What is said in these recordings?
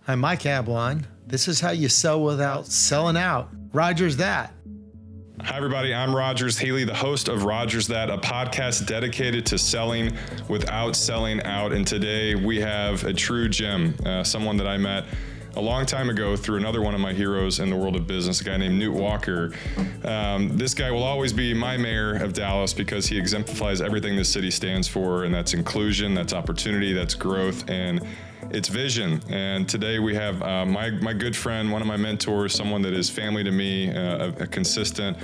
I'm Mike Ablon. This is how you sell without selling out. Roger's that. Hi, everybody. I'm Rogers Haley, the host of Rogers That, a podcast dedicated to selling without selling out. And today we have a true gem, someone that I met a long time ago through another one of my heroes in the world of business, a guy named Newt Walker. This guy will always be my mayor of Dallas because he exemplifies everything this city stands for, and that's inclusion, that's opportunity, that's growth, and it's vision. And today we have my good friend, one of my mentors, someone that is family to me, a consistent,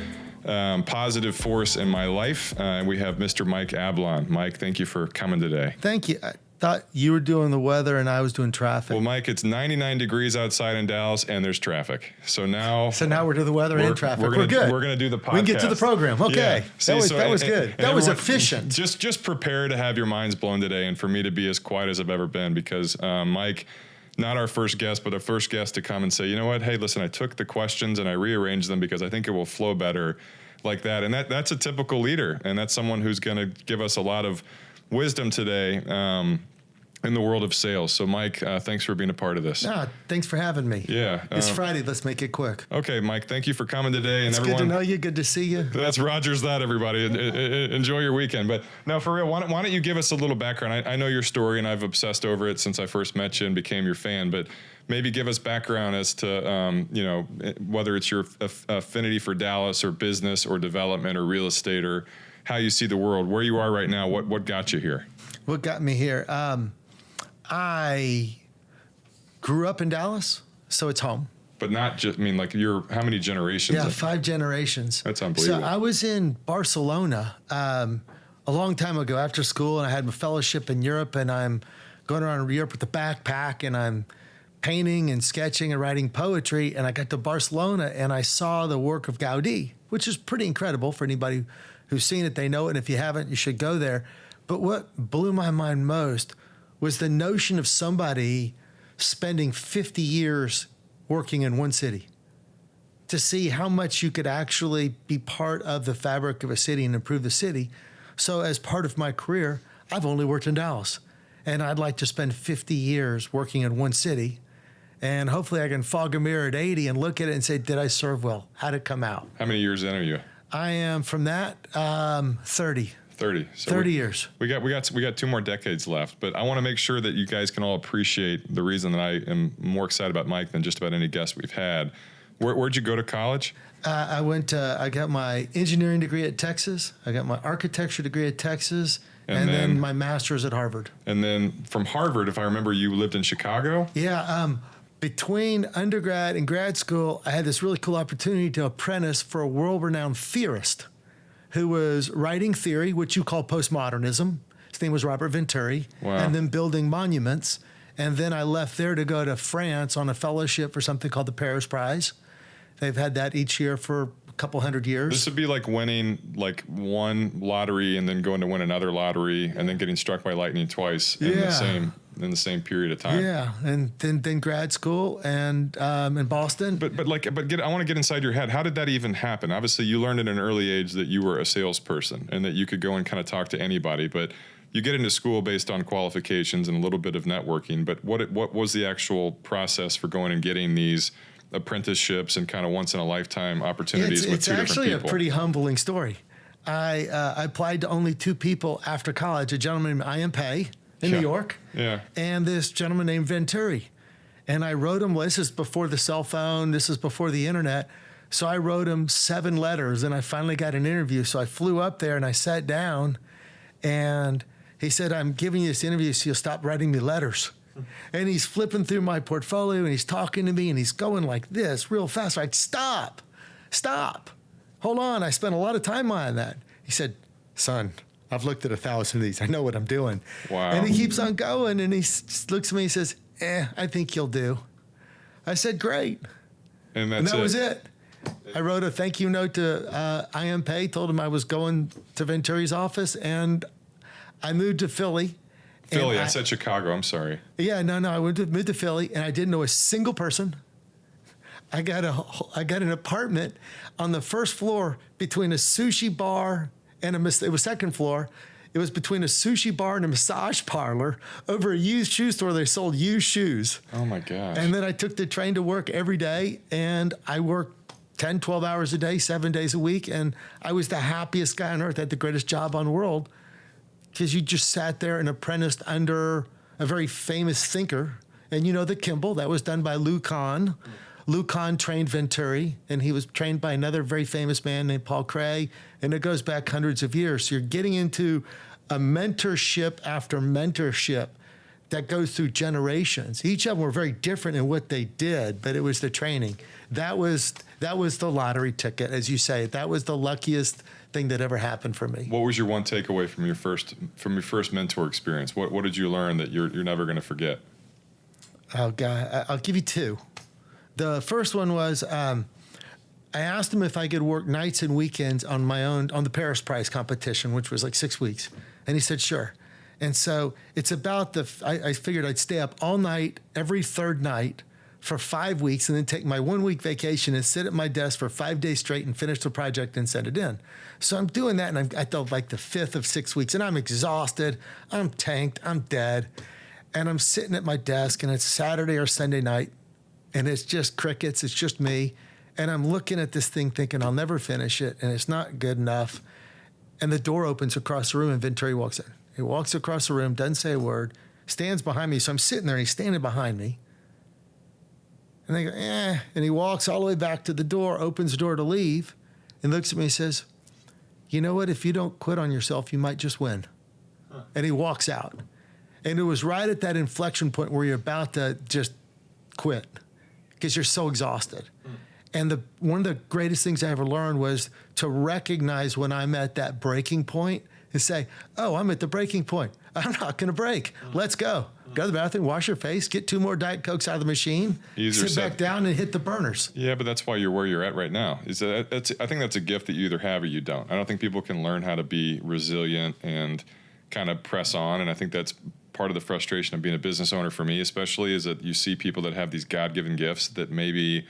positive force in my life. We have Mr. Mike Ablon. Mike, thank you for coming today. Thank you. I thought you were doing the weather and I was doing traffic. Well, Mike, it's 99 degrees outside in Dallas and there's traffic. So now we're doing the weather and traffic. We're good. We're going to do the podcast. We can get to the program. Okay. Yeah. See, that was good. That was efficient. Just prepare to have your minds blown today and for me to be as quiet as I've ever been because Mike, not our first guest, but a first guest to come and say, you know what? Hey, listen, I took the questions and I rearranged them because I think it will flow better like that. And that's a typical leader. And that's someone who's going to give us a lot of wisdom today in the world of sales. So Mike, thanks for being a part of this. Thanks for having me. Yeah. It's Friday. Let's make it quick. Okay, Mike, thank you for coming today. It's good to know you. Good to see you. That's Rogers That, everybody. Enjoy your weekend. But no, for real, why don't you give us a little background? I know your story and I've obsessed over it since I first met you and became your fan, but maybe give us background as to, whether it's your affinity for Dallas or business or development or real estate or how you see the world, where you are right now, what got you here? What got me here? I grew up in Dallas, so it's home. But not just, how many generations? Yeah, 5 generations. That's unbelievable. So I was in Barcelona a long time ago after school, and I had a fellowship in Europe, and I'm going around Europe with a backpack, and I'm painting and sketching and writing poetry, and I got to Barcelona, and I saw the work of Gaudí, which is pretty incredible for anybody who's seen it. They know it, and if you haven't, you should go there. But what blew my mind most was the notion of somebody spending 50 years working in one city to see how much you could actually be part of the fabric of a city and improve the city. So as part of my career, I've only worked in Dallas, and I'd like to spend 50 years working in one city, and hopefully I can fog a mirror at 80 and look at it and say, did I serve well? How'd it come out? How many years in are you? I am from that 30. 30. So 30 years. We got 2 more decades left, but I want to make sure that you guys can all appreciate the reason that I am more excited about Mike than just about any guest we've had. Where'd you go to college? I got my engineering degree at Texas. I got my architecture degree at Texas, and then my master's at Harvard. And then from Harvard, if I remember, you lived in Chicago? Yeah. Between undergrad and grad school, I had this really cool opportunity to apprentice for a world-renowned theorist who was writing theory, which you call postmodernism. His name was Robert Venturi. Wow. And then building monuments. And then I left there to go to France on a fellowship for something called the Paris Prize. They've had that each year for a couple hundred years. This would be like winning one lottery and then going to win another lottery and then getting struck by lightning twice in the same period of time. Yeah, and then grad school and in Boston. But I want to get inside your head. How did that even happen? Obviously, you learned at an early age that you were a salesperson and that you could go and kind of talk to anybody. But you get into school based on qualifications and a little bit of networking. But what was the actual process for going and getting these apprenticeships and kind of once in a lifetime opportunities with 2 different people? It's actually a pretty humbling story. I applied to only 2 people after college, a gentleman named I.M. Pei in New York, and this gentleman named Venturi. And I wrote him, this is before the cell phone, this is before the internet, so I wrote him 7 letters, and I finally got an interview. So I flew up there and I sat down, and he said, I'm giving you this interview so you'll stop writing me letters. And he's flipping through my portfolio, and he's talking to me, and he's going like this real fast. Like, stop, hold on. I spent a lot of time on that. He said, son, I've looked at 1,000 of these. I know what I'm doing. Wow. And he keeps on going, and he looks at me and says, I think you'll do. I said, great. And that was it. I wrote a thank you note to I.M. Pei, told him I was going to Venturi's office, and I moved to Philly. I said Chicago. I'm sorry. Yeah, no. I moved to Philly, and I didn't know a single person. I got an apartment on the first floor between a sushi bar and it was second floor. It was between a sushi bar and a massage parlor over a used shoe store. They sold used shoes. Oh my gosh. And then I took the train to work every day, and I worked 10, 12 hours a day, 7 days a week. And I was the happiest guy on earth. I had the greatest job on the world because you just sat there and apprenticed under a very famous thinker. And you know the Kimball, that was done by Lou Kahn. Lou Kahn trained Venturi, and he was trained by another very famous man named Paul Cray, and it goes back hundreds of years. So you're getting into a mentorship after mentorship that goes through generations. Each of them were very different in what they did, but it was the training. That was the lottery ticket, as you say. That was the luckiest thing that ever happened for me. What was your one takeaway from your first mentor experience? What did you learn that you're never going to forget? Oh God, I'll give you two. The first one was I asked him if I could work nights and weekends on my own on the Paris Prize competition, which was like 6 weeks. And he said, sure. And so it's about I figured I'd stay up all night, every third night for 5 weeks, and then take my 1 week vacation and sit at my desk for 5 days straight and finish the project and send it in. So I'm doing that, and I'm at like the 5th of 6 weeks, and I'm exhausted. I'm tanked. I'm dead. And I'm sitting at my desk, and it's Saturday or Sunday night. And it's just crickets. It's just me. And I'm looking at this thing thinking I'll never finish it. And it's not good enough. And the door opens across the room and Venturi walks in. He walks across the room, doesn't say a word, stands behind me. So I'm sitting there and he's standing behind me. And they go, eh. And he walks all the way back to the door, opens the door to leave, and looks at me and says, you know what? If you don't quit on yourself, you might just win. Huh. And he walks out. And it was right at that inflection point where you're about to just quit, because you're so exhausted. And one of the greatest things I ever learned was to recognize when I'm at that breaking point and say, oh, I'm at the breaking point. I'm not going to break. Let's go. Go to the bathroom, wash your face, get 2 more Diet Cokes out of the machine, sit back down and hit the burners. Yeah, but that's why you're where you're at right now. I think that's a gift that you either have or you don't. I don't think people can learn how to be resilient and kind of press on. And I think that's part of the frustration of being a business owner for me, especially, is that you see people that have these God-given gifts that maybe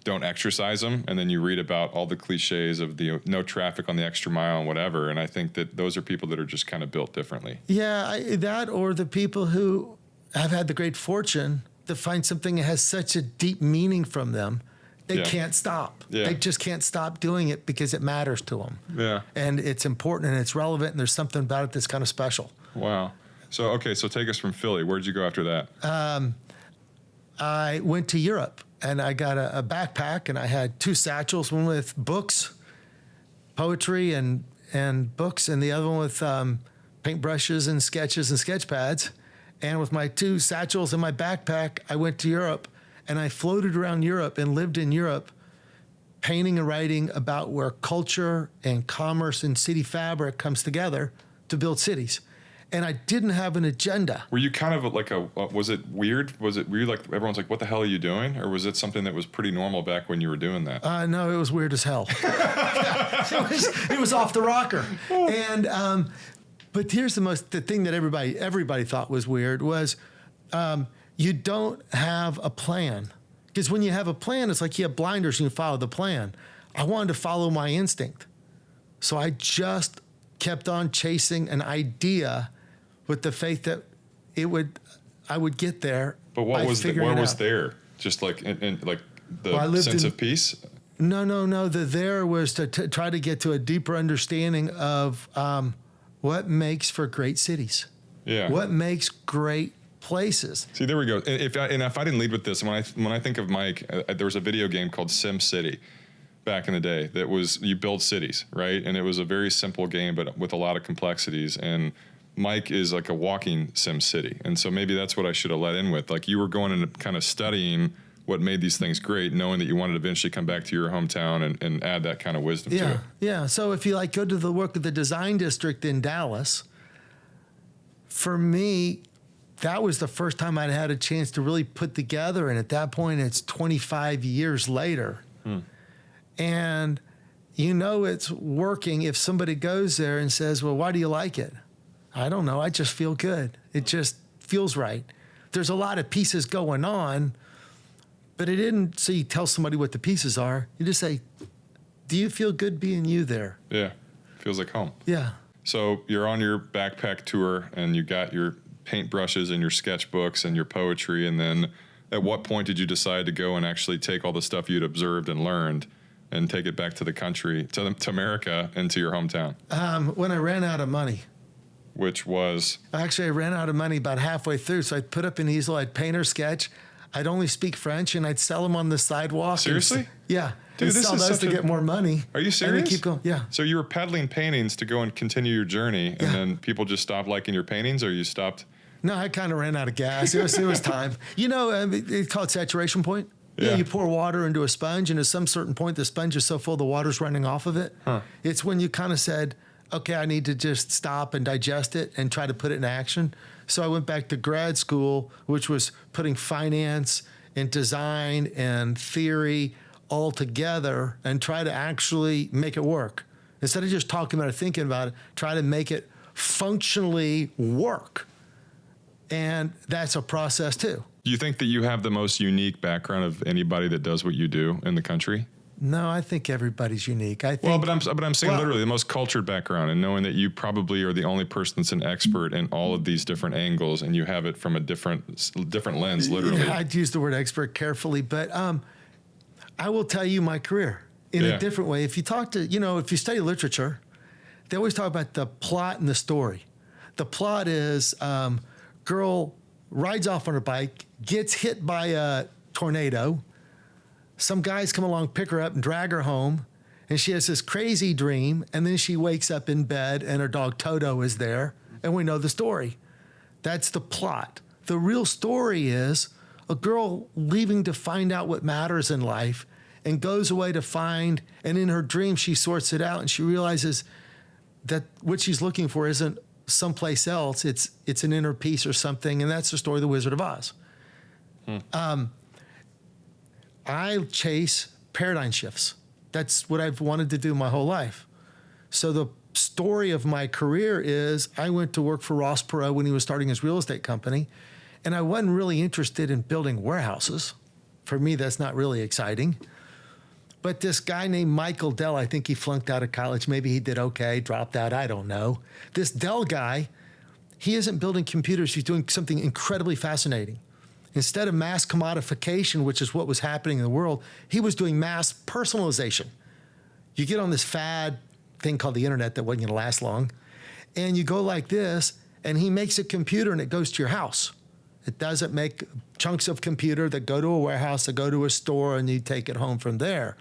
don't exercise them, and then you read about all the cliches of the no traffic on the extra mile and whatever. And I think that those are people that are just kind of built differently. Yeah, that or the people who have had the great fortune to find something that has such a deep meaning from them, they can't stop. Yeah. They just can't stop doing it because it matters to them. Yeah, and it's important and it's relevant, and there's something about it that's kind of special. Wow. So take us from Philly. Where'd you go after that? I went to Europe, and I got a backpack, and I had 2 satchels, one with books, poetry and books, and the other one with paintbrushes and sketches and sketch pads. And with my 2 satchels in my backpack, I went to Europe, and I floated around Europe and lived in Europe, painting and writing about where culture and commerce and city fabric comes together to build cities. And I didn't have an agenda. Were you kind of like was it weird? Was it weird? Like everyone's like, what the hell are you doing? Or was it something that was pretty normal back when you were doing that? No, it was weird as hell. It was off the rocker. And, but here's the thing that everybody thought was weird was you don't have a plan. Because when you have a plan, it's like you have blinders and you follow the plan. I wanted to follow my instinct. So I just kept on chasing an idea with the faith that I would get there. But what was there? Just like like the sense of peace? No. The there was to try to get to a deeper understanding of what makes for great cities. Yeah. What makes great places. See, there we go. If I didn't lead with this, when I think of Mike, there was a video game called Sim City back in the day that was, you build cities, right? And it was a very simple game, but with a lot of complexities. And Mike is like a walking Sim City. And so maybe that's what I should have let in with. Like, you were going and kind of studying what made these things great, knowing that you wanted to eventually come back to your hometown and add that kind of wisdom to it. Yeah. So if you go to the work of the design district in Dallas, for me, that was the first time I'd had a chance to really put together. And at that point, it's 25 years later. And it's working if somebody goes there and says, well, why do you like it? I don't know. I just feel good. It just feels right. There's a lot of pieces going on, but it didn't say you tell somebody what the pieces are. You just say, do you feel good being you there? Yeah. Feels like home. Yeah. So you're on your backpack tour and you got your paintbrushes and your sketchbooks and your poetry. And then at what point did you decide to go and actually take all the stuff you'd observed and learned and take it back to the country, to America, and to your hometown? When I ran out of money. Which was? Actually, I ran out of money about halfway through. So I'd put up an easel, I'd paint or sketch. I'd only speak French, and I'd sell them on the sidewalk. Seriously? Yeah. Dude, this sell is those to get more money. Are you serious? And keep going. Yeah. So you were peddling paintings to go and continue your journey, and then people just stopped liking your paintings, or you stopped? No, I kind of ran out of gas. It was time. You know, it's called saturation point. Yeah. You pour water into a sponge, and at some certain point, the sponge is so full, the water's running off of it. Huh. It's when you kind of said, okay, I need to just stop and digest it and try to put it in action. So I went back to grad school, which was putting finance and design and theory all together and try to actually make it work. Instead of just talking about it, thinking about it, try to make it functionally work. And that's a process too. Do you think that you have the most unique background of anybody that does what you do in the country? No, I think everybody's unique. I think. Well, but I'm saying literally the most cultured background, and knowing that you probably are the only person that's an expert in all of these different angles, and you have it from a different lens, literally. Yeah, I'd use the word expert carefully, but I will tell you my career in a different way. If you talk to, if you study literature, they always talk about the plot and the story. The plot is girl rides off on her bike, gets hit by a tornado. Some guys come along, pick her up and drag her home. And she has this crazy dream. And then she wakes up in bed and her dog Toto is there. And we know the story. That's the plot. The real story is a girl leaving to find out what matters in life and goes away to find, and in her dream, she sorts it out and she realizes that what she's looking for isn't someplace else. It's an inner peace or something. And that's the story of the Wizard of Oz. I chase paradigm shifts. That's what I've wanted to do my whole life. So the story of my career is I went to work for Ross Perot when he was starting his real estate company, and I wasn't really interested in building warehouses. For me, that's not really exciting. But this guy named Michael Dell, I think he flunked out of college. Maybe he did okay, dropped out, I don't know. This Dell guy, he isn't building computers. He's doing something incredibly fascinating. Instead of mass commodification, which is what was happening in the world, he was doing mass personalization. You get on this fad thing called the internet that wasn't going to last long, and you go like this, and he makes a computer and it goes to your house. It doesn't make chunks of computer that go to a warehouse, that go to a store, and you take it home from there.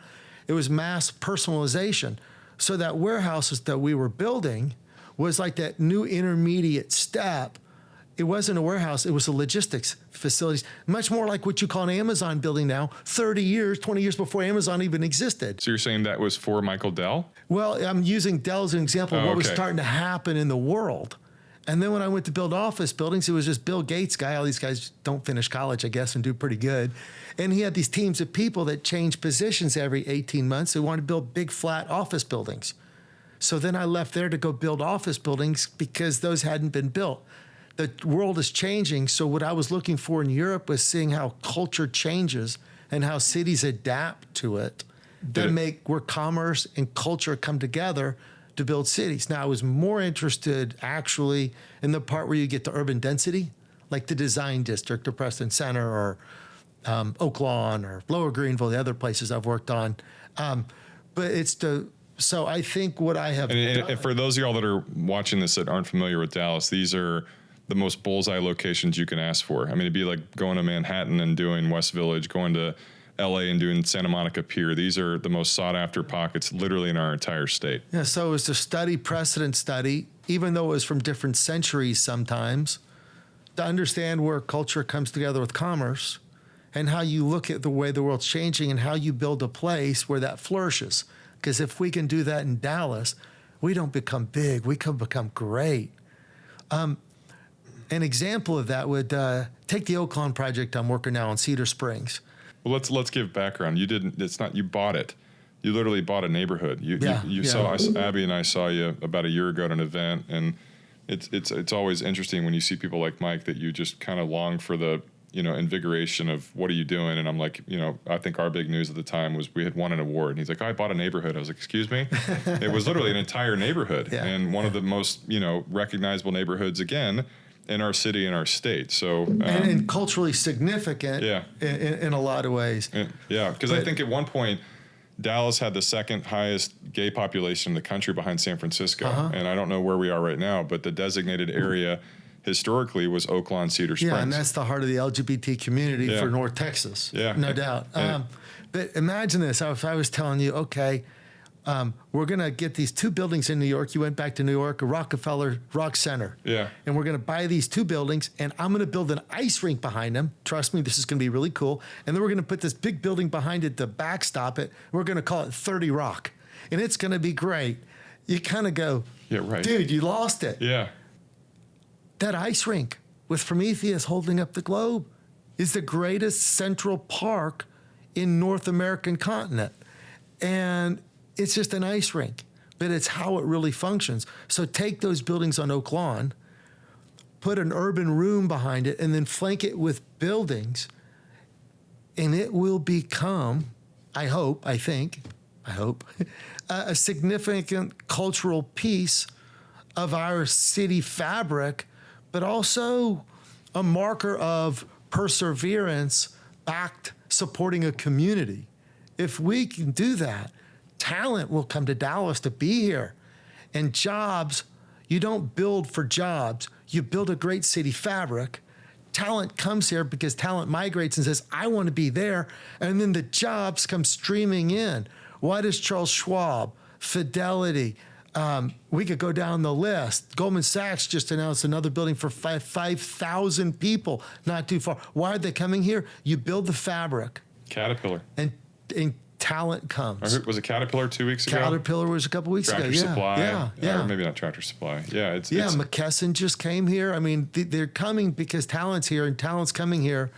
It was mass personalization. So that warehouses that we were building was like that new intermediate step. It wasn't a warehouse, it was a logistics facilities, much more like what you call an Amazon building now, 30 years, 20 years before Amazon even existed. So you're saying that was for Michael Dell? Well, I'm using Dell as an example of what was starting to happen in the world. And then when I went to build office buildings, it was just Bill Gates guy. All these guys don't finish college, I guess, and do pretty good. And he had these teams of people that changed positions every 18 months. They wanted to build big, flat office buildings. So then I left there to go build office buildings because those hadn't been built. The world is changing, so what I was looking for in Europe was seeing how culture changes and how cities adapt to it that make where commerce and culture come together to build cities. Now, I was more interested actually in the part where you get to urban density, like the design district or Preston Center or Oak Lawn or Lower Greenville, the other places I've worked on. So I think what I have done. And for those of y'all that are watching this that aren't familiar with Dallas, these are the most bullseye locations you can ask for. I mean, it'd be like going to Manhattan and doing West Village, going to LA and doing Santa Monica Pier. These are the most sought after pockets literally in our entire state. Yeah, so it was to precedent study, even though it was from different centuries sometimes, to understand where culture comes together with commerce and how you look at the way the world's changing and how you build a place where that flourishes. Because if we can do that in Dallas, we don't become big, we can become great. An example of that would take the Oak Lawn project I'm working now in Cedar Springs. Well, let's give background. You bought it. You literally bought a neighborhood. You saw Abby and I saw you about a year ago at an event, and it's always interesting when you see people like Mike that you just kind of long for the invigoration of what are you doing? And I'm like, I think our big news at the time was we had won an award. And he's like, I bought a neighborhood. I was like, excuse me? It was literally an entire neighborhood, and one of the most, recognizable neighborhoods again in our city and our state. So and culturally significant in a lot of ways. Because I think at one point Dallas had the second highest gay population in the country behind San Francisco. And I don't know where we are right now, but the designated area historically was Oak Lawn, Cedar Springs. Yeah, and that's the heart of the LGBT community for North Texas. Yeah. No doubt. But imagine this. If I was telling you, okay, we're going to get these two buildings in New York. You went back to New York, a Rockefeller Rock Center. Yeah. And we're going to buy these two buildings, and I'm going to build an ice rink behind them. Trust me, this is going to be really cool. And then we're going to put this big building behind it to backstop it. We're going to call it 30 Rock. And it's going to be great. You kind of go, dude, you lost it. Yeah. That ice rink with Prometheus holding up the globe is the greatest central park in North American continent. And it's just an ice rink, but it's how it really functions. So take those buildings on Oak Lawn, put an urban room behind it, and then flank it with buildings, and it will become, I hope, a significant cultural piece of our city fabric, but also a marker of perseverance backed supporting a community. If we can do that, talent will come to Dallas to be here. And jobs, you don't build for jobs. You build a great city fabric. Talent comes here because talent migrates and says, I want to be there. And then the jobs come streaming in. Why does Charles Schwab, Fidelity, we could go down the list. Goldman Sachs just announced another building for 5,000 people, not too far. Why are they coming here? You build the fabric. Caterpillar. And talent comes. Was it Caterpillar 2 weeks ago? Caterpillar was a couple weeks ago. Tractor Supply. Yeah. Or maybe not Tractor Supply. Yeah. McKesson just came here. I mean, they're coming because talent's here, and talent's coming here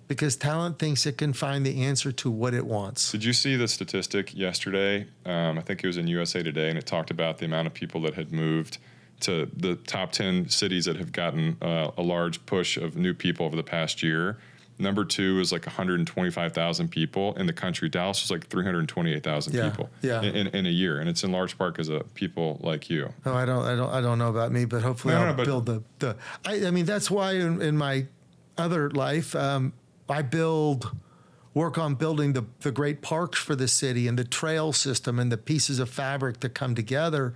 because talent thinks it can find the answer to what it wants. Did you see the statistic yesterday? I think it was in USA Today, and it talked about the amount of people that had moved to the top 10 cities that have gotten a large push of new people over the past year. Number 2 is like 125,000 people in the country. Dallas was like 328,000 people in a year, and it's in large part because of people like you. Oh, I don't know about me, but hopefully I'll build the. I mean, that's why in my other life, I work on building the great parks for the city and the trail system and the pieces of fabric that come together.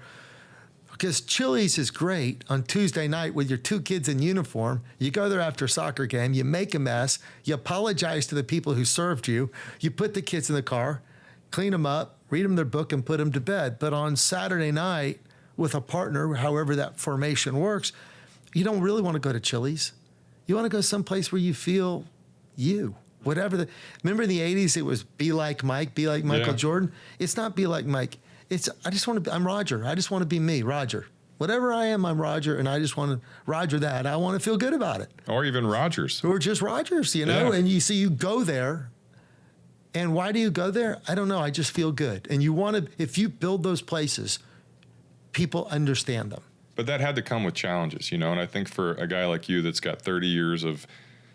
Because Chili's is great on Tuesday night with your two kids in uniform. You go there after a soccer game, you make a mess, you apologize to the people who served you, you put the kids in the car, clean them up, read them their book, and put them to bed. But on Saturday night with a partner, however that formation works, you don't really want to go to Chili's. You want to go someplace where you feel you. Whatever remember in the 80s, it was be like Mike, be like Michael Jordan. It's not be like Mike. I'm Roger. I just want to be me, Roger. Whatever I am, I'm Roger, and I just want to Roger that. I want to feel good about it. Or even Rogers. Or just Rogers, and you go there. And why do you go there? I don't know. I just feel good. And if you build those places, people understand them. But that had to come with challenges, and I think for a guy like you that's got 30 years of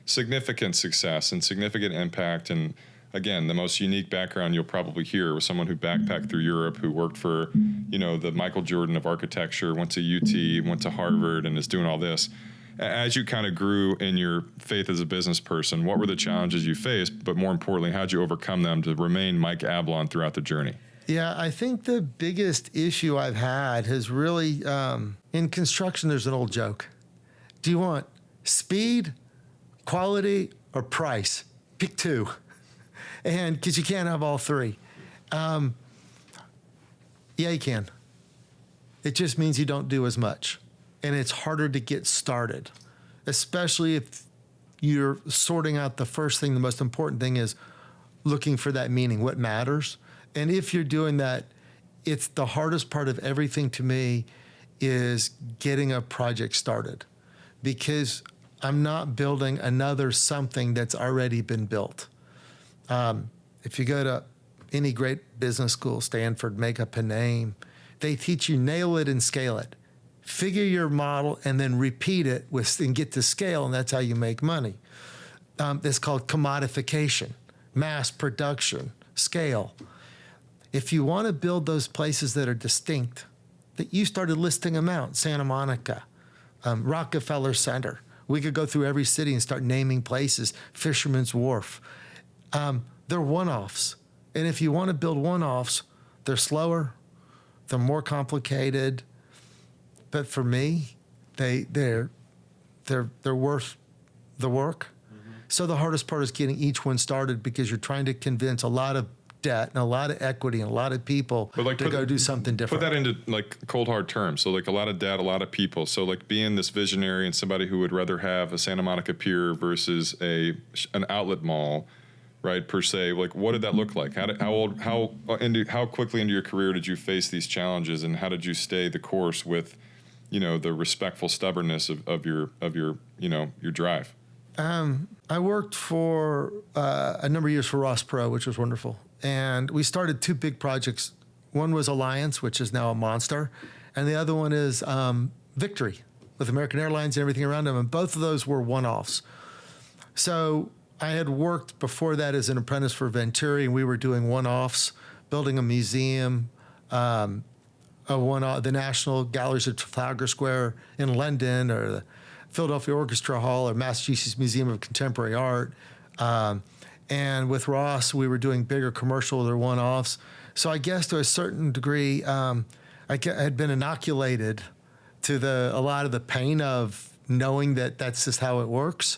significant success and significant impact, and again, the most unique background you'll probably hear was someone who backpacked through Europe, who worked for, the Michael Jordan of architecture, went to UT, went to Harvard, and is doing all this. As you kind of grew in your faith as a business person, what were the challenges you faced? But more importantly, how'd you overcome them to remain Mike Ablon throughout the journey? Yeah, I think the biggest issue I've had has really, in construction, there's an old joke. Do you want speed, quality, or price? Pick two. And because you can't have all three. Yeah, you can. It just means you don't do as much. And it's harder to get started, especially if you're sorting out the first thing. The most important thing is looking for that meaning, what matters. And if you're doing that, it's the hardest part of everything to me is getting a project started, because I'm not building another something that's already been built. If you go to any great business school, Stanford, make up a name, they teach you nail it and scale it. Figure your model and then repeat it and get to scale, and that's how you make money. that's called commodification, mass production, scale. If you want to build those places that are distinct, that you started listing them out, Santa Monica, Rockefeller Center. We could go through every city and start naming places, Fisherman's Wharf. They're one-offs. And if you want to build one-offs, they're slower, they're more complicated. But for me, they're worth the work. Mm-hmm. So the hardest part is getting each one started, because you're trying to convince a lot of debt and a lot of equity and a lot of people to go do something different. Put that into like cold hard terms. So like a lot of debt, a lot of people. So like being this visionary and somebody who would rather have a Santa Monica Pier versus an outlet mall, right? Per se, like what did that look like? How quickly into your career did you face these challenges, and how did you stay the course with, the respectful stubbornness of your your drive? I worked for a number of years for Ross Perot, which was wonderful. And we started two big projects. One was Alliance, which is now a monster. And the other one is Victory, with American Airlines and everything around them. And both of those were one-offs. So I had worked before that as an apprentice for Venturi, and we were doing one-offs, building a museum, the National Galleries of Trafalgar Square in London, or the Philadelphia Orchestra Hall, or Massachusetts Museum of Contemporary Art. And with Ross, we were doing bigger commercial or one-offs. So I guess to a certain degree, I had been inoculated to a lot of the pain of knowing that that's just how it works.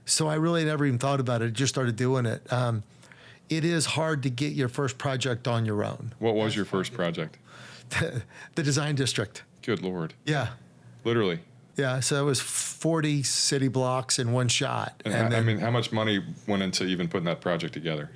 So I really never even thought about it. Just started doing it. It is hard to get your first project on your own. What was your first project? The Design District. Good Lord. Yeah. Literally. Yeah, so it was 40 city blocks in one shot. And then, how much money went into even putting that project together?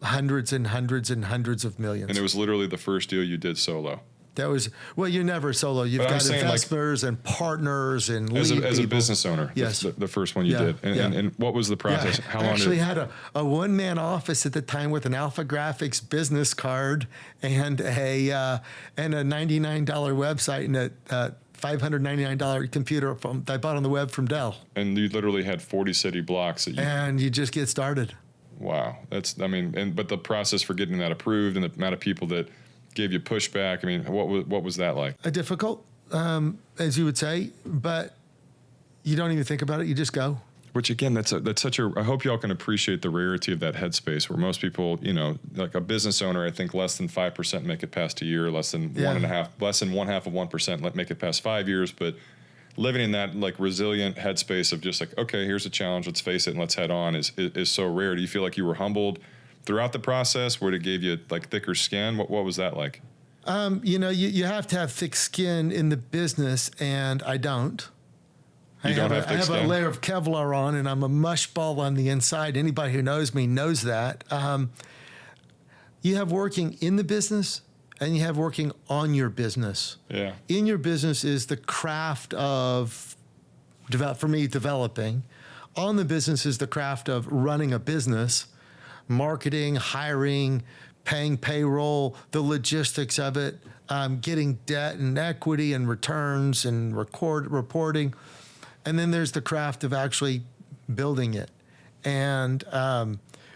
Hundreds and hundreds and hundreds of millions. And it was literally the first deal you did solo. That was, well, you're never solo. You've got investors and partners and lead people. As a business owner, yes. the first one you did. And what was the process? How long I actually had a one-man office at the time with an Alpha Graphics business card and a $99 website and a $599 computer that I bought on the web from Dell. And you literally had 40 city blocks. And you just get started. Wow. But the process for getting that approved and the amount of people that gave you pushback, what was that like? Difficult, as you would say, but you don't even think about it. You just go. Which again, that's such a. I hope y'all can appreciate the rarity of that headspace, where most people, like a business owner, I think less than 5% make it past a year, less than 1/2% make it past 5 years. But living in that like resilient headspace of just like, okay, here's a challenge, let's face it and let's head on is so rare. Do you feel like you were humbled throughout the process, where it gave you like thicker skin? What was that like? You have to have thick skin in the business, and I don't. I have a layer of Kevlar on, and I'm a mush ball on the inside. Anybody who knows me knows that. You have working in the business, and you have working on your business. Yeah. In your business is the craft of, for me, developing. On the business is the craft of running a business, marketing, hiring, paying payroll, the logistics of it, getting debt and equity and returns and reporting. And then there's the craft of actually building it. And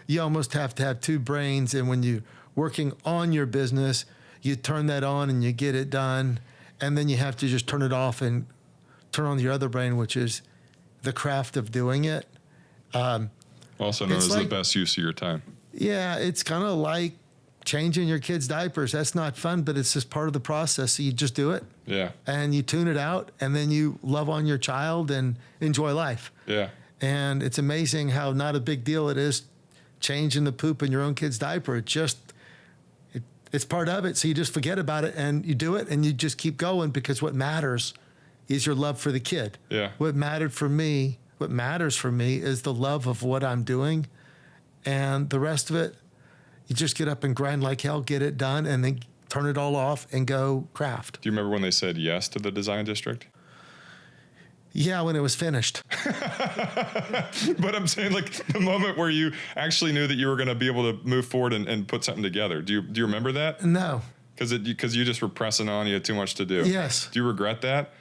you almost have to have two brains. And when you're working on your business, you turn that on and you get it done. And then you have to just turn it off and turn on your other brain, which is the craft of doing it. Also known as the best use of your time. Yeah, it's kind of like changing your kids' diapers. That's not fun, but it's just part of the process. So you just do it. Yeah. And you tune it out, and then you love on your child and enjoy life. Yeah. And it's amazing how not a big deal it is changing the poop in your own kid's diaper. It's part of it. So you just forget about it and you do it and you just keep going, because what matters is your love for the kid. Yeah. What matters for me is the love of what I'm doing, and the rest of it, you just get up and grind like hell, get it done, and then turn it all off and go craft. Do you remember when they said yes to the Design District? Yeah, when it was finished. But I'm saying, like, the moment where you actually knew that you were going to be able to move forward and put something together. Do you remember that? No. Because you just were pressing on. You had too much to do. Yes. Do you regret that?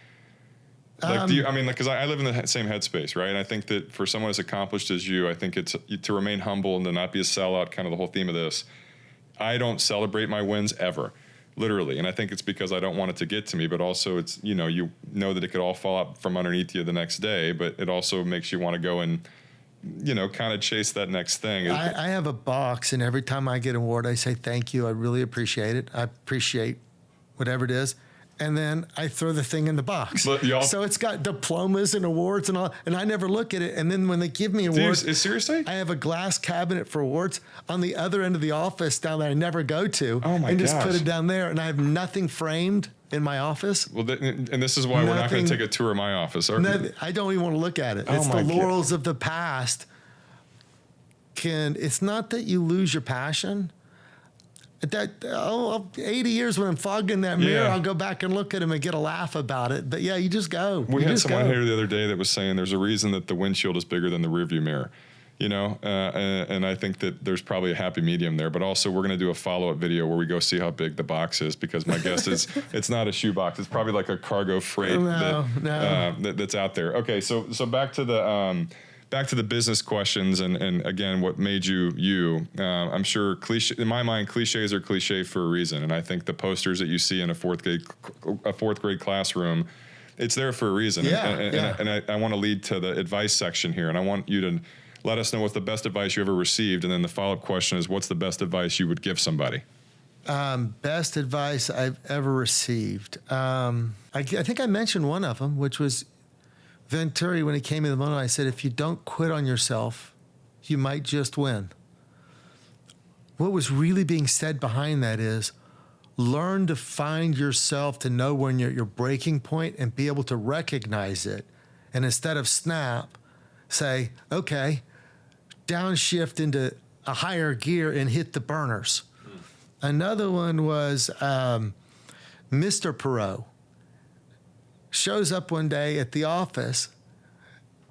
Like, do you, I mean, because I live in the same headspace, right? And I think that for someone as accomplished as you, I think it's to remain humble and to not be a sellout, kind of the whole theme of this. I don't celebrate my wins ever, literally. And I think it's because I don't want it to get to me, but also it's, you know that it could all fall out from underneath you the next day, but it also makes you want to go and, kind of chase that next thing. I have a box, and every time I get an award, I say, thank you. I really appreciate it. I appreciate whatever it is. And then I throw the thing in the box. So it's got diplomas and awards and all, and I never look at it. And then when they give me awards, seriously, I have a glass cabinet for awards on the other end of the office down there I never go to. Oh my And gosh. just put it down there, and I have nothing framed in my office. Well, and this is why we're not going to take a tour of my office. I don't even want to look at it. It's the laurels of the past. It's not that you lose your passion. 80 years when I'm fogging that mirror, I'll go back and look at him and get a laugh about it. But you just go. We had someone here the other day that was saying there's a reason that the windshield is bigger than the rearview mirror, and I think that there's probably a happy medium there. But also, we're going to do a follow-up video where we go see how big the box is, because my guess is it's not a shoe box. It's probably like a cargo freight that's out there. Okay, so back to the business questions, and again, what made you. I'm sure in my mind, cliches are cliche for a reason, and I think the posters that you see in a fourth grade classroom, it's there for a reason. And I want to lead to the advice section here, and I want you to let us know what's the best advice you ever received, and then the follow-up question is, what's the best advice you would give somebody? Best advice I've ever received. I think I mentioned one of them, which was Venturi. When he came in the moment, I said, if you don't quit on yourself, you might just win. What was really being said behind that is, learn to find yourself, to know when you're at your breaking point and be able to recognize it. And instead of snap, say, okay, downshift into a higher gear and hit the burners. Another one was Mr. Perot. Shows up one day at the office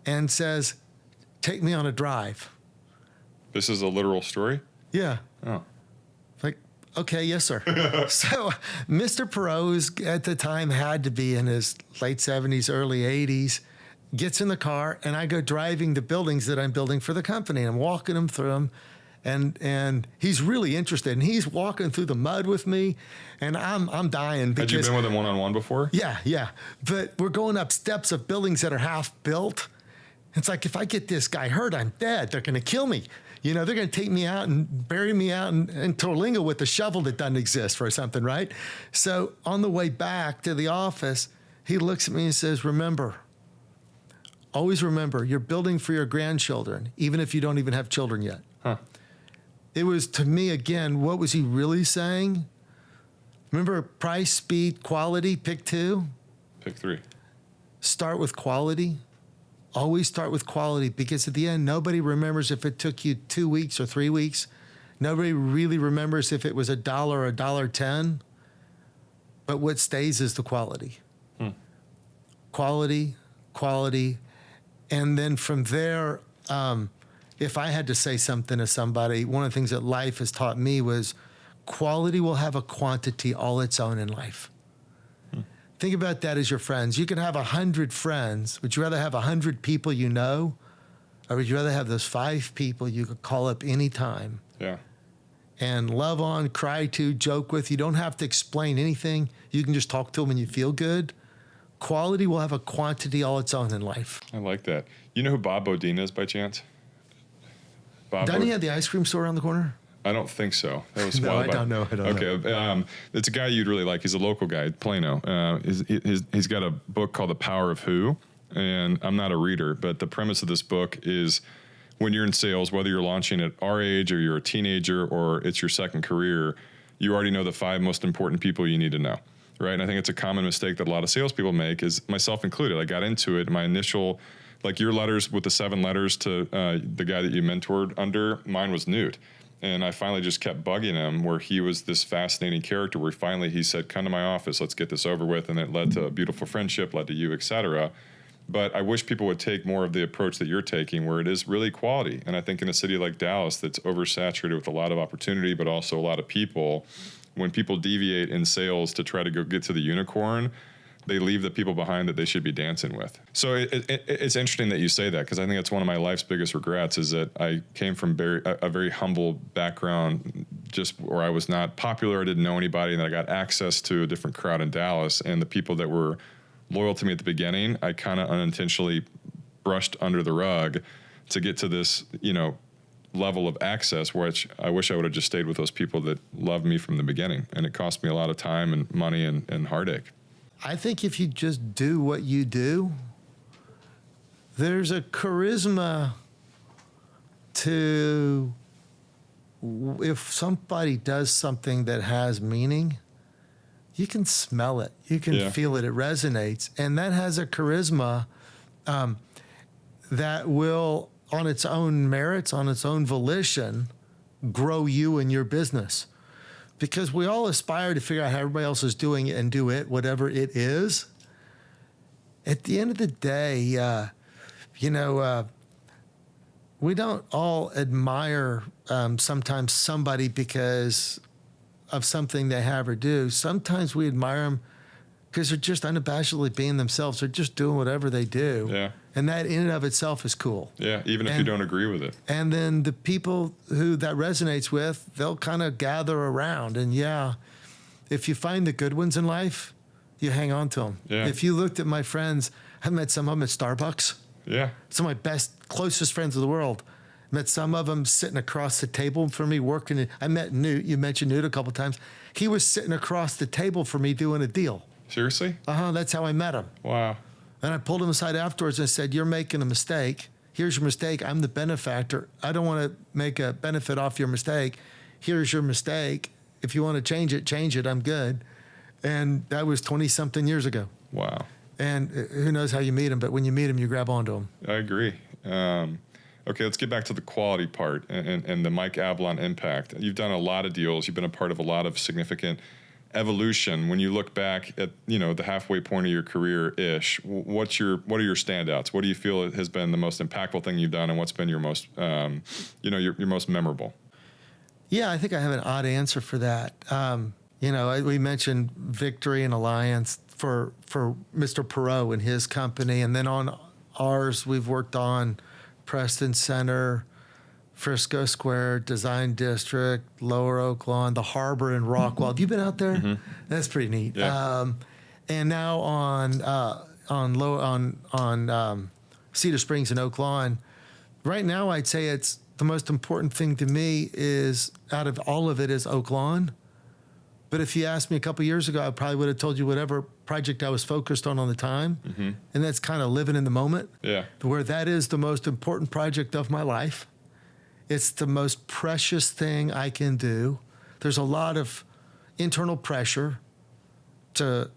and says, take me on a drive. This is a literal story? Yeah. Oh. Like, okay, yes, sir. So Mr. Perot, who's at the time had to be in his late 70s, early 80s, gets in the car, and I go driving the buildings that I'm building for the company. I'm walking him through them. And he's really interested, and he's walking through the mud with me, and I'm dying. Had you been with him one-on-one before? Yeah. But we're going up steps of buildings that are half built. It's like, if I get this guy hurt, I'm dead. They're going to kill me. They're going to take me out and bury me out in Tolinga with a shovel that doesn't exist or something, right? So on the way back to the office, he looks at me and says, always remember, you're building for your grandchildren, even if you don't even have children yet. Huh. It was, to me, again, what was he really saying? Remember, price, speed, quality, pick two? Pick three. Start with quality. Always start with quality, because at the end, nobody remembers if it took you 2 weeks or 3 weeks. Nobody really remembers if it was $1 or $1.10. But what stays is the quality. Quality. And then from there, if I had to say something to somebody, one of the things that life has taught me was quality will have a quantity all its own in life. Think about that as your friends. You can have 100 friends. Would you rather have 100 people you know, or would you rather have those 5 people you could call up anytime? Yeah. And love on, cry to, joke with. You don't have to explain anything. You can just talk to them and you feel good. Quality will have a quantity all its own in life. I like that. You know who Bob Bodine is by chance? Doesn't he have the ice cream store around the corner? I don't think so. That was No, I don't know. Okay, it's a guy you'd really like. He's a local guy, Plano. He's got a book called The Power of Who, and I'm not a reader, but the premise of this book is, when you're in sales, whether you're launching at our age or you're a teenager or it's your second career, you already know the 5 most important people you need to know, right? And I think it's a common mistake that a lot of salespeople make, is myself included. I got into it, my initial, like your letters with the 7 letters to the guy that you mentored under, mine was Newt. And I finally just kept bugging him, where he was this fascinating character, where finally he said, come to my office, let's get this over with. And it led to a beautiful friendship, led to you, et cetera. But I wish people would take more of the approach that you're taking, where it is really quality. And I think in a city like Dallas that's oversaturated with a lot of opportunity, but also a lot of people, when people deviate in sales to try to go get to the unicorn, they leave the people behind that they should be dancing with. So it's interesting that you say that, because I think that's one of my life's biggest regrets, is that I came from a very humble background, just where I was not popular, I didn't know anybody, and then I got access to a different crowd in Dallas, and the people that were loyal to me at the beginning, I kind of unintentionally brushed under the rug to get to this, level of access, which I wish I would have just stayed with those people that loved me from the beginning. And it cost me a lot of time and money and heartache. I think if you just do what you do, there's a charisma to, if somebody does something that has meaning, you can smell it, you can feel it, it resonates. And that has a charisma that will, on its own merits, on its own volition, grow you and your business. Because we all aspire to figure out how everybody else is doing it and do it, whatever it is. At the end of the day, we don't all admire sometimes somebody because of something they have or do. Sometimes we admire them because they're just unabashedly being themselves. They're just doing whatever they do. Yeah. And that in and of itself is cool. Yeah, even if you don't agree with it. And then the people who that resonates with, they'll kind of gather around. And if you find the good ones in life, you hang on to them. Yeah. If you looked at my friends, I met some of them at Starbucks. Yeah. Some of my best, closest friends in the world. Met some of them sitting across the table from me working. I met Newt. You mentioned Newt a couple times. He was sitting across the table from me doing a deal. Seriously? That's how I met him. Wow. And I pulled him aside afterwards and said, "You're making a mistake. Here's your mistake. I'm the benefactor. I don't want to make a benefit off your mistake. Here's your mistake. If you want to change it. I'm good." And that was 20-something years ago. Wow. And who knows how you meet him, but when you meet him, you grab onto him. I agree. Okay, let's get back to the quality part and the Mike Ablon impact. You've done a lot of deals. You've been a part of a lot of significant evolution. When you look back at the halfway point of your career-ish, what are your standouts? What do you feel has been the most impactful thing you've done, and what's been your most your most memorable? Yeah, I think I have an odd answer for that. We mentioned Victory and Alliance for Mr. Perot and his company, and then on ours we've worked on Preston Center, Frisco Square, Design District, Lower Oak Lawn, the Harbor in Rockwell. Have you been out there? Mm-hmm. That's pretty neat. Yeah. And now on Cedar Springs and Oak Lawn. Right now, I'd say it's the most important thing to me is out of all of it is Oak Lawn. But if you asked me a couple years ago, I probably would have told you whatever project I was focused on the time. Mm-hmm. And that's kind of living in the moment. Yeah. Where that is the most important project of my life. It's the most precious thing I can do. There's a lot of internal pressure to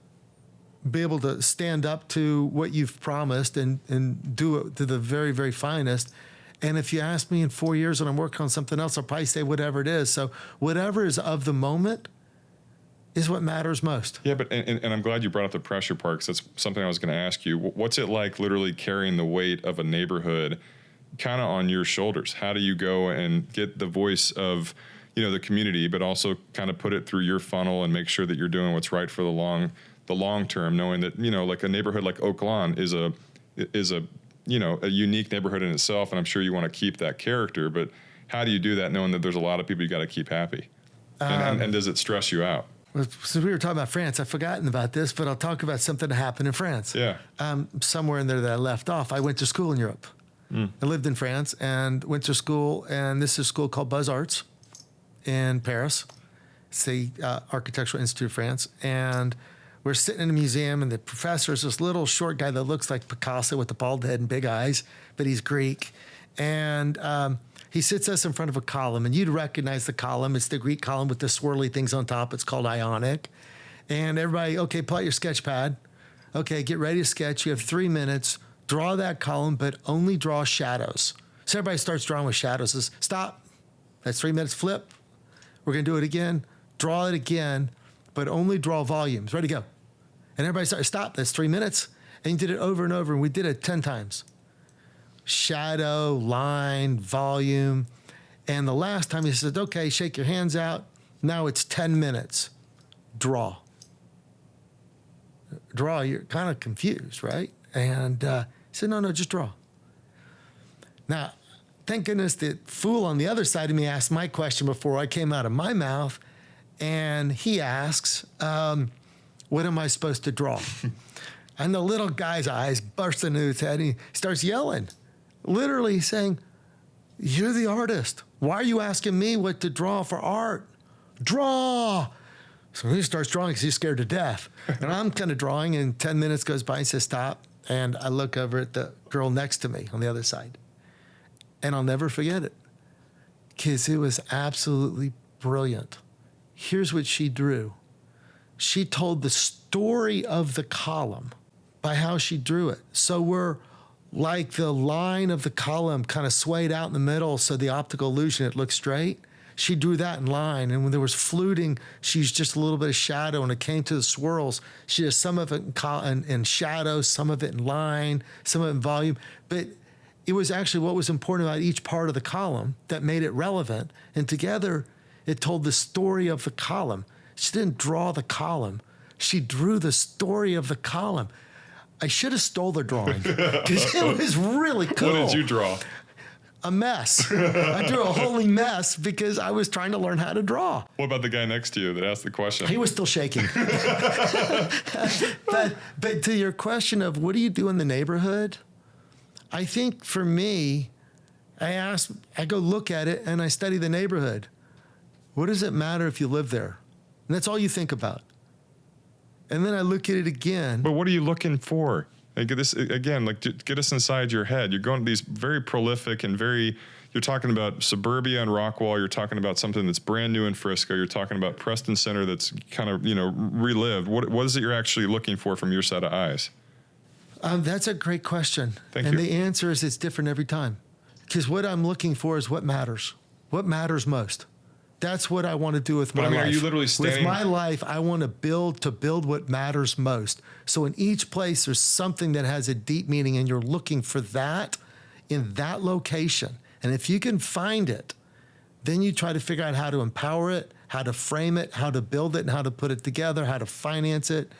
be able to stand up to what you've promised and do it to the very, very finest. And if you ask me in 4 years when I'm working on something else, I'll probably say whatever it is. So whatever is of the moment is what matters most. Yeah, but and I'm glad you brought up the pressure part, because that's something I was going to ask you. What's it like literally carrying the weight of a neighborhood kind of on your shoulders? How do you go and get the voice of the community, but also kind of put it through your funnel and make sure that you're doing what's right for the long term, knowing that like a neighborhood like Oak Lawn is a unique neighborhood in itself, and I'm sure you want to keep that character, but how do you do that knowing that there's a lot of people you got to keep happy? And does it stress you out? Since we were talking about France, I've forgotten about this, but I'll talk about something that happened in France. Yeah. Somewhere in there that I left off. I went to school in Europe. I lived in France and went to school, and this is a school called Buzz Arts in Paris. It's the Architectural Institute of France. And we're sitting in a museum, and the professor is this little short guy that looks like Picasso with the bald head and big eyes, but he's Greek. And he sits us in front of a column, and you'd recognize the column. It's the Greek column with the swirly things on top. It's called Ionic. And everybody, okay, pull out your sketch pad. Okay, get ready to sketch. You have 3 minutes. Draw that column, but only draw shadows. So everybody starts drawing with shadows. Says, stop. That's 3 minutes. Flip. We're going to do it again. Draw it again, but only draw volumes. Ready, go. And everybody starts, stop. That's 3 minutes. And you did it over and over, and we did it 10 times. Shadow, line, volume. And the last time he said, okay, shake your hands out. Now it's 10 minutes. Draw. draw, you're kind of confused, right? And he said, no, just draw. Now, thank goodness the fool on the other side of me asked my question before I came out of my mouth. And he asks, what am I supposed to draw? And the little guy's eyes burst into his head. And he starts yelling, literally saying, you're the artist. Why are you asking me what to draw for art? Draw. So he starts drawing because he's scared to death. And I'm kind of drawing, and 10 minutes goes by and says, stop. And I look over at the girl next to me on the other side. And I'll never forget it because it was absolutely brilliant. Here's what she drew. She told the story of the column by how she drew it. So we're like the line of the column kind of swayed out in the middle, so the optical illusion, it looks straight. She drew that in line, and when there was fluting, she's just a little bit of shadow. When it came to the swirls, she has some of it in shadow, some of it in line, some of it in volume. But it was actually what was important about each part of the column that made it relevant. And together, it told the story of the column. She didn't draw the column. She drew the story of the column. I should have stole the drawing because it was really cool. What did you draw? A mess. I drew a holy mess because I was trying to learn how to draw. What about the guy next to you that asked the question? He was still shaking. but to your question of what do you do in the neighborhood? I think for me, I go look at it and I study the neighborhood. What does it matter if you live there? And that's all you think about. And then I look at it again. But what are you looking for? Like this again, like get us inside your head. You're going to these very prolific and you're talking about suburbia and Rockwall. You're talking about something that's brand new in Frisco. You're talking about Preston Center that's kind of, relived. What is it you're actually looking for from your set of eyes? That's a great question. Thank you. And the answer is it's different every time. Because what I'm looking for is what matters. What matters most. That's what I want to do with my life. Are you literally standing? With my life, I want to build what matters most. So in each place, there's something that has a deep meaning, and you're looking for that in that location. And if you can find it, then you try to figure out how to empower it, how to frame it, how to build it, and how to put it together, how to finance it.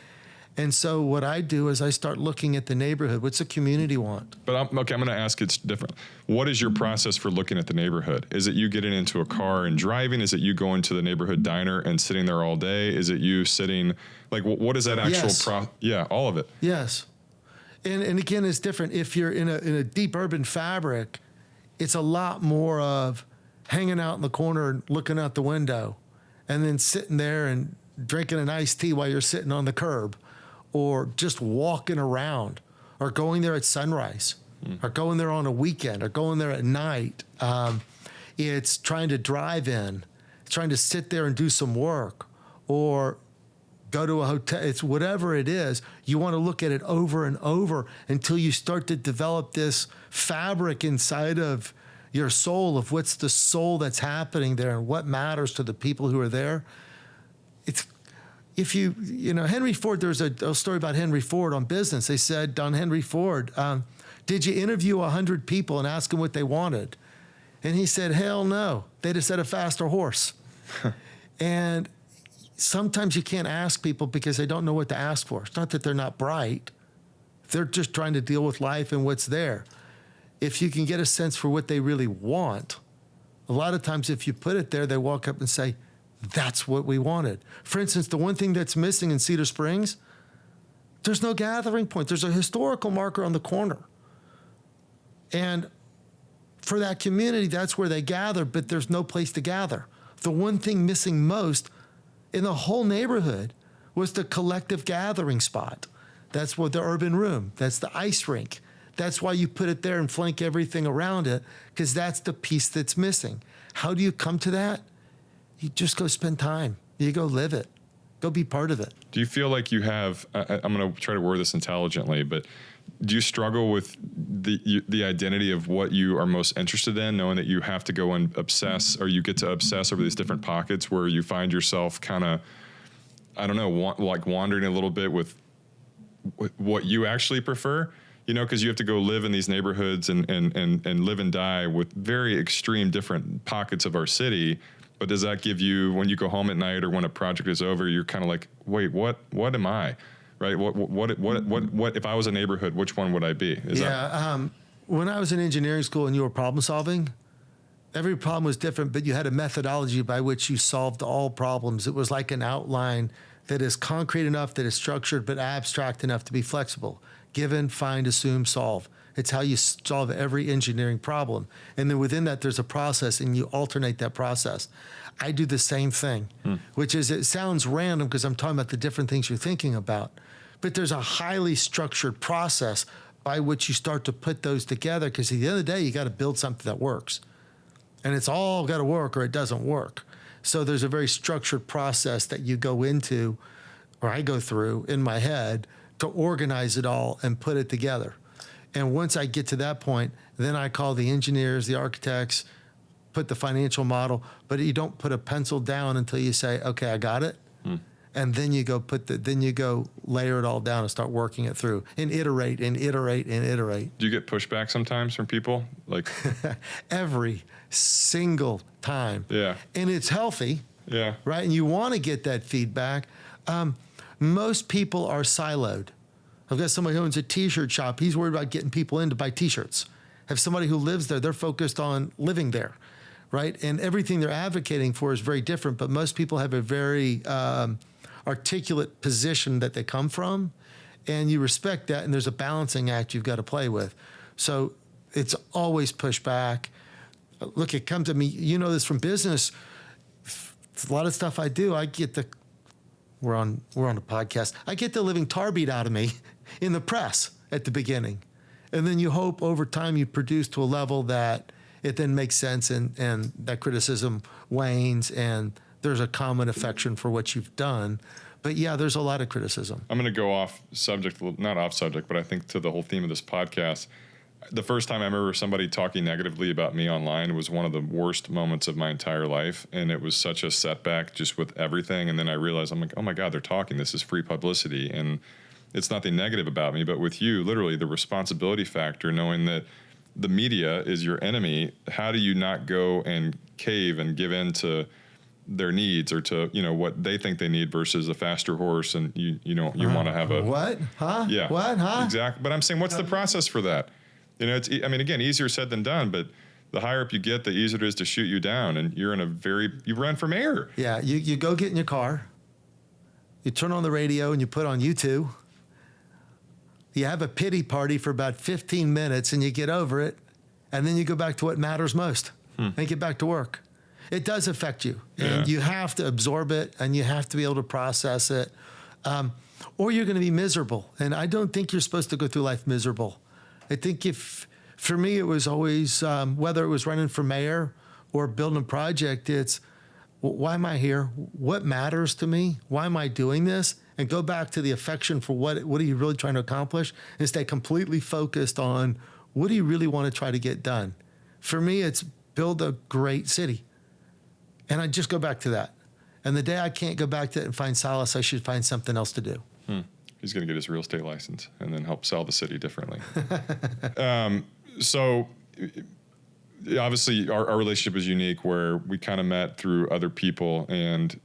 And so what I do is I start looking at the neighborhood. What's the community want? But I'm going to ask it different. What is your process for looking at the neighborhood? Is it you getting into a car and driving? Is it you going to the neighborhood diner and sitting there all day? Is it you sitting, like, what is that actual Yeah, all of it. Yes. And again, it's different. If you're in a deep urban fabric, it's a lot more of hanging out in the corner and looking out the window and then sitting there and drinking an iced tea while you're sitting on the curb. Or just walking around, or going there at sunrise, or going there on a weekend, or going there at night. It's trying to drive in, trying to sit there and do some work, or go to a hotel. It's whatever it is. You want to look at it over and over until you start to develop this fabric inside of your soul of what's the soul that's happening there and what matters to the people who are there. If Henry Ford, there's a story about Henry Ford on business. They said on Henry Ford, did you interview 100 people and ask them what they wanted? And he said, hell no. They just said a faster horse. And sometimes you can't ask people because they don't know what to ask for. It's not that they're not bright. They're just trying to deal with life and what's there. If you can get a sense for what they really want, a lot of times if you put it there, they walk up and say, that's what we wanted. For instance, the one thing that's missing in Cedar Springs, there's no gathering point. There's a historical marker on the corner. And for that community, that's where they gather, but there's no place to gather. The one thing missing most in the whole neighborhood was the collective gathering spot. That's what the urban room, that's the ice rink. That's why you put it there and flank everything around it, because that's the piece that's missing. How do you come to that? You just go spend time. You go live it. Go be part of it. Do you feel like you have, I'm going to try to word this intelligently, but do you struggle with the identity of what you are most interested in, knowing that you have to go and obsess, or you get to obsess over these different pockets where you find yourself kind of, I don't know, like wandering a little bit with what you actually prefer? Because you have to go live in these neighborhoods and live and die with very extreme different pockets of our city. But does that give you, when you go home at night or when a project is over, you're kind of like, wait, what am I? right? What if I was a neighborhood, which one would I be? When I was in engineering school and you were problem solving, every problem was different, but you had a methodology by which you solved all problems. It was like an outline that is concrete enough, that is structured, but abstract enough to be flexible. Given, find, assume, solve. It's how you solve every engineering problem. And then within that, there's a process, and you alternate that process. I do the same thing, which is, it sounds random because I'm talking about the different things you're thinking about, but there's a highly structured process by which you start to put those together, because at the end of the day, you got to build something that works. And it's all got to work or it doesn't work. So there's a very structured process that you go into, or I go through in my head, to organize it all and put it together. And once I get to that point, then I call the engineers, the architects, put the financial model, but you don't put a pencil down until you say, okay, I got it. And then you go layer it all down and start working it through and iterate and iterate and iterate. Do you get pushback sometimes from people? Like every single time. Yeah. And it's healthy. Yeah. Right. And you want to get that feedback. Most people are siloed. I've got somebody who owns a t-shirt shop. He's worried about getting people in to buy t-shirts. Have somebody who lives there. They're focused on living there. Right. And everything they're advocating for is very different. But most people have a very articulate position that they come from, and you respect that, and there's a balancing act you've got to play with. So it's always pushback. Look, it comes to me, you know this from business, a lot of stuff I do, I get we're on a podcast, I get the living tar beat out of me in the press at the beginning. And then you hope over time you produce to a level that it then makes sense, and that criticism wanes, and there's a common affection for what you've done. But yeah, there's a lot of criticism. I'm going to go off subject, not off subject, but I think to the whole theme of this podcast. The first time I remember somebody talking negatively about me online was one of the worst moments of my entire life. And it was such a setback just with everything. And then I realized, I'm like, oh my God, they're talking. This is free publicity. And it's nothing negative about me. But with you, literally the responsibility factor, knowing that the media is your enemy, how do you not go and cave and give in to their needs or to, what they think they need versus a faster horse, and you want to have a what? Huh? Yeah. What? Huh? Exactly. But I'm saying, what's the process for that? It's, again, easier said than done, but the higher up you get, the easier it is to shoot you down, and you run for mayor. Yeah. You go get in your car, you turn on the radio and you put on YouTube. You have a pity party for about 15 minutes and you get over it, and then you go back to what matters most and get back to work. It does affect you, and you have to absorb it, and you have to be able to process it, or you're going to be miserable. And I don't think you're supposed to go through life miserable. I think for me, it was always, whether it was running for mayor or building a project, it's, why am I here? What matters to me? Why am I doing this? And go back to the affection for what are you really trying to accomplish, and stay completely focused on what do you really want to try to get done. For me, it's build a great city. And I just go back to that. And the day I can't go back to it and find solace, I should find something else to do. He's going to get his real estate license and then help sell the city differently. So obviously our relationship is unique, where we kind of met through other people, and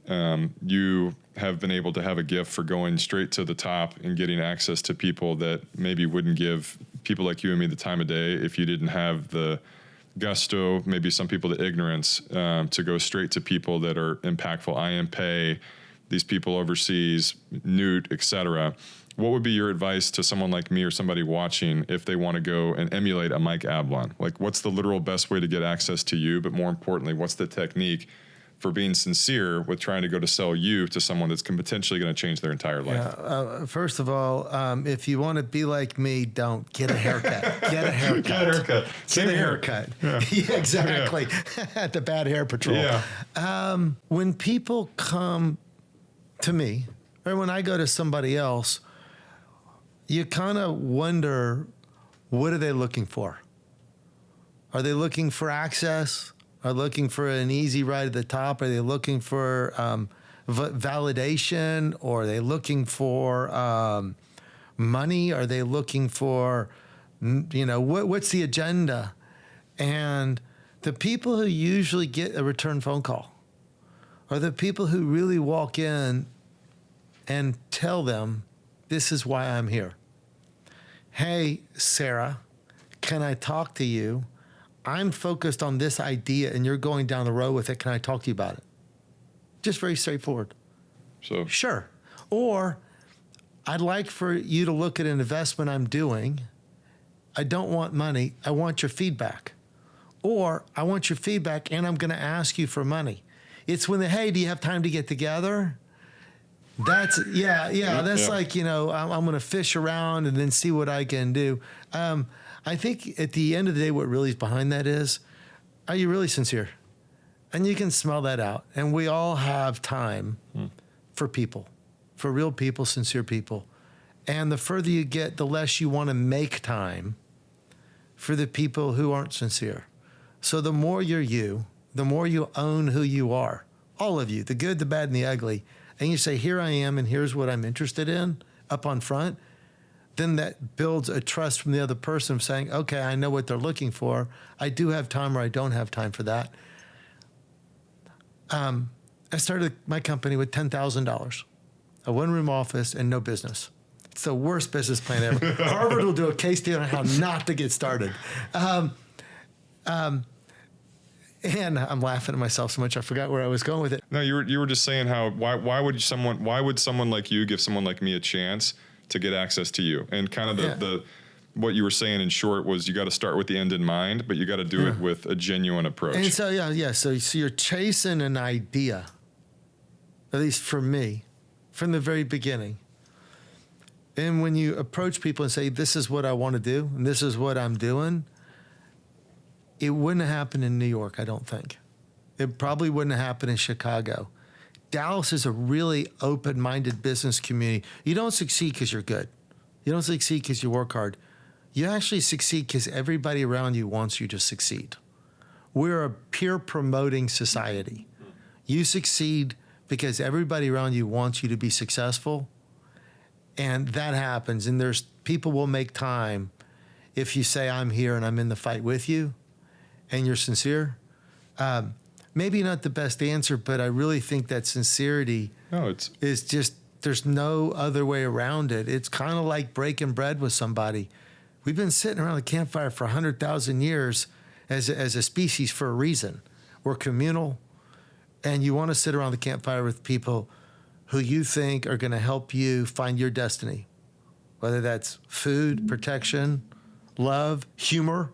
you have been able to have a gift for going straight to the top and getting access to people that maybe wouldn't give people like you and me the time of day if you didn't have the gusto, maybe some people the ignorance, to go straight to people that are impactful. IMPay, these people overseas, Newt, etc. What would be your advice to someone like me or somebody watching if they want to go and emulate a Mike Ablon? Like, what's the literal best way to get access to you? But more importantly, what's the technique for being sincere with trying to go to sell you to someone that's potentially going to change their entire life? Yeah, first of all, if you want to be like me, don't get a haircut. Get a haircut. Get a haircut. Get a haircut. Yeah. Yeah, exactly. At the Bad Hair Patrol. Yeah. When people come to me, or when I go to somebody else, you kind of wonder, what are they looking for? Are they looking for access? Are they looking for an easy ride at the top? Are they looking for validation? Or are they looking for money? Are they looking for, what's the agenda? And the people who usually get a return phone call are the people who really walk in and tell them this is why I'm here. Hey, Sarah, can I talk to you? I'm focused on this idea and you're going down the road with it. Can I talk to you about it? Just very straightforward. So Sure. Or I'd like for you to look at an investment I'm doing. I don't want money. I want your feedback. Or I want your feedback and I'm going to ask you for money. It's when hey, do you have time to get together? That's, that's like, I'm going to fish around and then see what I can do. I think at the end of the day, what really is behind that is, are you really sincere? And you can smell that out. And we all have time for people, for real people, sincere people. And the further you get, the less you want to make time for the people who aren't sincere. So the more you're you, the more you own who you are, all of you, the good, the bad, and the ugly, and you say, here I am, and here's what I'm interested in up on front, then that builds a trust from the other person of saying, okay, I know what they're looking for. I do have time or I don't have time for that. I started my company with $10,000, a one-room office, and no business. It's the worst business plan ever. Harvard will do a case study on how not to get started. And I'm laughing at myself so much I forgot where I was going with it. No, you were just saying how why would someone like you give someone like me a chance to get access to you? And kind of the what you were saying in short was you got to start with the end in mind, but you got to do it with a genuine approach. And so so you're chasing an idea, at least for me, from the very beginning. And when you approach people and say, this is what I want to do, and this is what I'm doing, it wouldn't have happened in New York, I don't think. It probably wouldn't have happened in Chicago. Dallas is a really open-minded business community. You don't succeed because you're good. You don't succeed because you work hard. You actually succeed because everybody around you wants you to succeed. We're a peer-promoting society. You succeed because everybody around you wants you to be successful, and that happens. And there's people will make time if you say, I'm here and I'm in the fight with you, and you're sincere. Maybe not the best answer, but I really think that sincerity is just, there's no other way around it. It's kind of like breaking bread with somebody. We've been sitting around the campfire for 100,000 years as a species for a reason. We're communal, and you want to sit around the campfire with people who you think are going to help you find your destiny, whether that's food, protection, love, humor,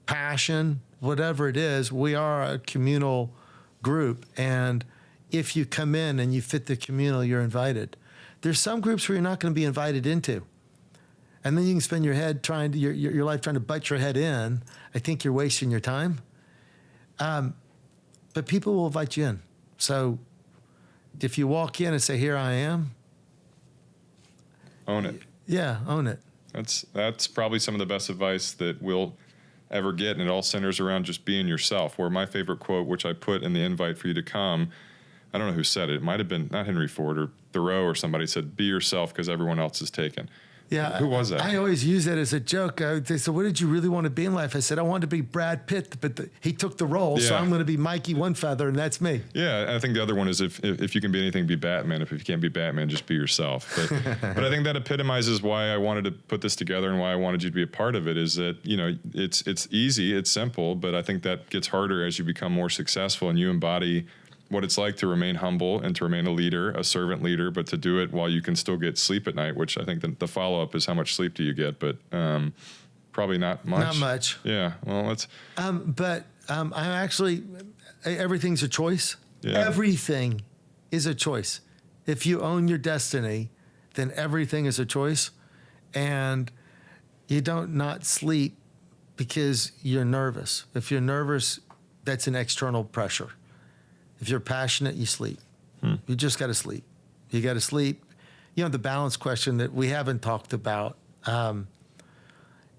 passion, whatever it is. We are a communal group, and if you come in and you fit the communal, you're invited. There's some groups where you're not going to be invited into, and then you can spend your life trying to butt your head in. I think you're wasting your time. But people will invite you in. So if you walk in and say, here I am, own it. Yeah, own it. That's probably some of the best advice that we'll ever get, and it all centers around just being yourself. Where my favorite quote, which I put in the invite for you to come, I don't know who said it. It might have been not Henry Ford or Thoreau or somebody said, be yourself because everyone else is taken. Yeah. Who was that? I always use that as a joke. They said, what did you really want to be in life? I said, I wanted to be Brad Pitt, but he took the role, so I'm going to be Mikey One Feather, and that's me. Yeah, I think the other one is if you can be anything, be Batman. If you can't be Batman, just be yourself. But I think that epitomizes why I wanted to put this together and why I wanted you to be a part of it, is that, it's easy, it's simple, but I think that gets harder as you become more successful and you embody what it's like to remain humble and to remain a leader, a servant leader, but to do it while you can still get sleep at night, which I think the follow-up is how much sleep do you get, but probably not much. Not much. Yeah, well, let's... I'm actually, everything's a choice. Yeah. Everything is a choice. If you own your destiny, then everything is a choice, and you don't not sleep because you're nervous. If you're nervous, that's an external pressure. If you're passionate, you sleep. You just got to sleep. You got to sleep. The balance question that we haven't talked about.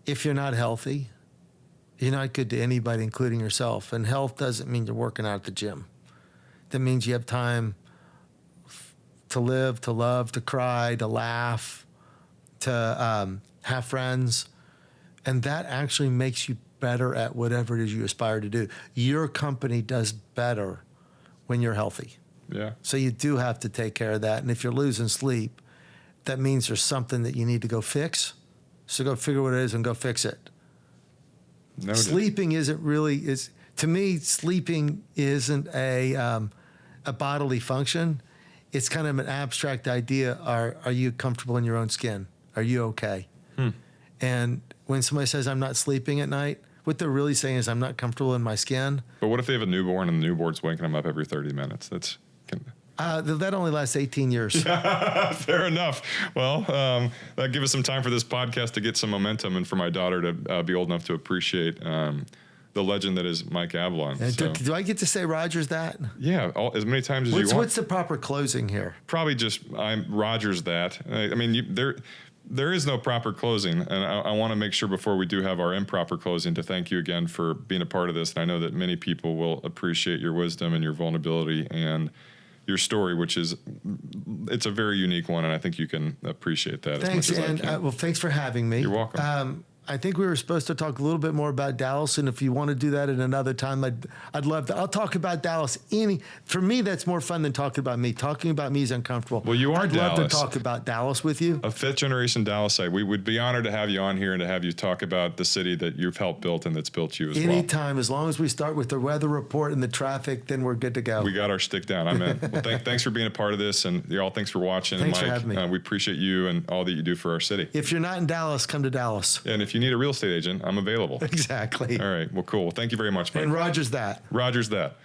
If you're not healthy, you're not good to anybody, including yourself. And health doesn't mean you're working out at the gym. That means you have time to live, to love, to cry, to laugh, to have friends. And that actually makes you better at whatever it is you aspire to do. Your company does better when you're healthy. Yeah. So you do have to take care of that. And if you're losing sleep, that means there's something that you need to go fix. So go figure what it is and go fix it. Noted. Sleeping to me, sleeping isn't a bodily function. It's kind of an abstract idea. Are you comfortable in your own skin? Are you okay? And when somebody says, I'm not sleeping at night, what they're really saying is, I'm not comfortable in my skin. But what if they have a newborn and the newborn's waking them up every 30 minutes? That only lasts 18 years. Fair enough. Well, that give us some time for this podcast to get some momentum and for my daughter to be old enough to appreciate the legend that is Mike Ablon. So. Do I get to say Rogers that? Yeah, as many times as you want. What's the proper closing here? Probably just I'm Rogers that. I mean, there is no proper closing, and I want to make sure before we do have our improper closing to thank you again for being a part of this. And I know that many people will appreciate your wisdom and your vulnerability and your story, which it's a very unique one, and I think you can appreciate that. Thanks, as much as and I can. well, thanks for having me. You're welcome. I think we were supposed to talk a little bit more about Dallas, and if you want to do that at another time, I'd love to. I'll talk about Dallas. For me, that's more fun than talking about me. Talking about me is uncomfortable. Well, you are I'd Dallas. love to talk about Dallas with you. A fifth-generation Dallasite. We would be honored to have you on here and to have you talk about the city that you've helped build and that's built you as well. Anytime, as long as we start with the weather report and the traffic, then we're good to go. We got our stick down. I'm in. Well, thanks for being a part of this, and y'all, thanks for watching. Thanks and Mike, for having me. We appreciate you and all that you do for our city. If you're not in Dallas, come to Dallas. And if you need a real estate agent, I'm available. Exactly. All right. Well, cool. Well, thank you very much, Mike. And Rogers that. Rogers that.